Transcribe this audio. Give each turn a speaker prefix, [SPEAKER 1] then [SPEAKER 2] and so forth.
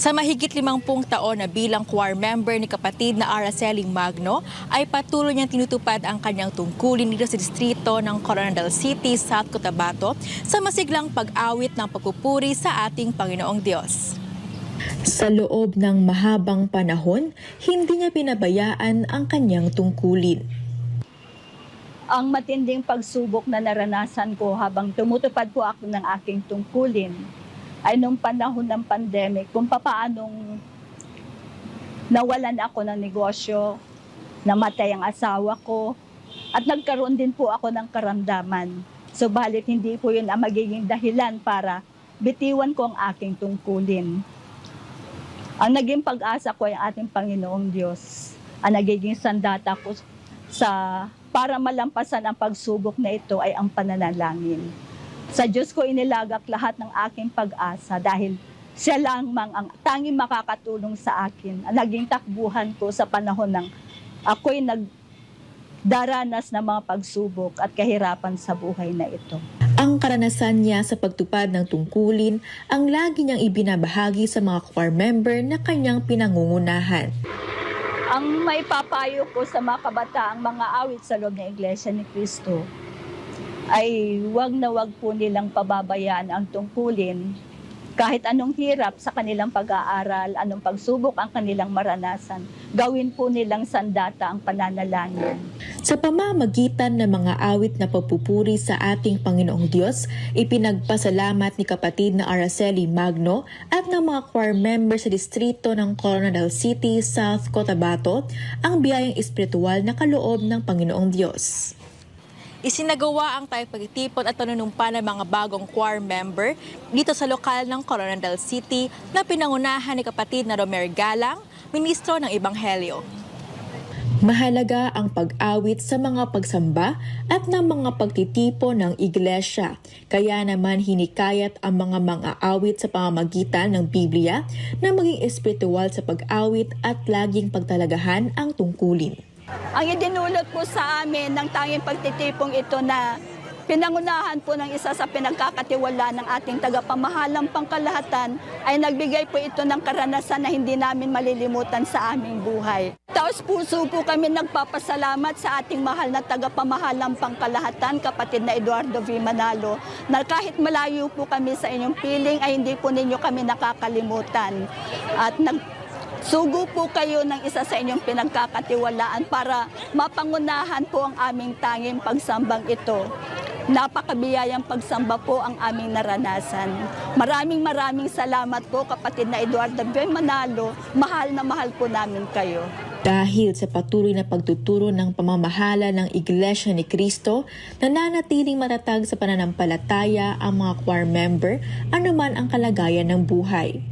[SPEAKER 1] Sa mahigit 50 taon na bilang choir member ni kapatid na Araceli Magno, ay patuloy niyang tinutupad ang kanyang tungkulin dito sa distrito ng Coronadal City, South Cotabato sa masiglang pag-awit ng pagpupuri sa ating Panginoong Diyos. Sa loob ng mahabang panahon, hindi niya pinabayaan ang kanyang tungkulin.
[SPEAKER 2] Ang matinding pagsubok na naranasan ko habang tumutupad po ako ng aking tungkulin ay nung panahon ng pandemic, kung papaanong nawalan ako ng negosyo, namatay ang asawa ko, at nagkaroon din po ako ng karamdaman. Subalit hindi po yun ang magiging dahilan para bitiwan ko ang aking tungkulin. Ang naging pag-asa ko ay ating Panginoong Diyos. Ang nagiging sandata ko para malampasan ang pagsubok na ito ay ang pananalangin. Sa Diyos ko inilagak lahat ng aking pag-asa dahil siya lamang ang tanging makakatulong sa akin. Ang naging takbuhan ko sa panahon ng ako'y nagdaranas ng mga pagsubok at kahirapan sa buhay na ito.
[SPEAKER 1] Ang karanasan niya sa pagtupad ng tungkulin ang lagi niyang ibinabahagi sa mga choir member na kanyang pinangungunahan.
[SPEAKER 2] Ang maipapayo ko sa mga kabataang mga awit sa loob ng Iglesia ni Cristo ay wag na wag po nilang pababayaan ang tungkulin kahit anong hirap sa kanilang pag-aaral, anong pagsubok ang kanilang maranasan, gawin po nilang sandata ang pananalangin.
[SPEAKER 1] Sa pamamagitan ng mga awit na pagpupuri sa ating Panginoong Diyos, ipinagpasalamat ni kapatid na Araceli Magno at ng mga choir members sa distrito ng Coronadal City, South Cotabato ang biyayang espiritual na kaloob ng Panginoong Diyos. Isinagawa ang pagtitipon at panunumpa ng mga bagong choir member dito sa lokal ng Coronadal City na pinangunahan ni kapatid na Romer Galang, ministro ng Ebanghelyo. Mahalaga ang pag-awit sa mga pagsamba at ng mga pagtitipon ng iglesia. Kaya naman hinikayat ang mga awit sa pamamagitan ng Biblia na maging espiritual sa pag-awit at laging pagtalagahan ang tungkulin.
[SPEAKER 2] Ang idinulot po sa amin ng tanging pagtitipong ito na pinangunahan po ng isa sa pinagkakatiwala ng ating tagapamahalang pangkalahatan ay nagbigay po ito ng karanasan na hindi namin malilimutan sa aming buhay. Taos puso po kami nagpapasalamat sa ating mahal na tagapamahalang pangkalahatan, kapatid na Eduardo V. Manalo, na kahit malayo po kami sa inyong piling ay hindi po ninyo kami nakakalimutan. At sugo po kayo ng isa sa inyong pinagkakatiwalaan para mapangunahan po ang aming tanging pagsambang ito. Napakabiyayang pagsamba po ang aming naranasan. Maraming salamat po kapatid na Eduardo B. Manalo. Mahal na mahal po namin kayo.
[SPEAKER 1] Dahil sa patuloy na pagtuturo ng pamamahala ng Iglesia ni Cristo, nananatiling matatag sa pananampalataya ang mga choir member anuman ang kalagayan ng buhay.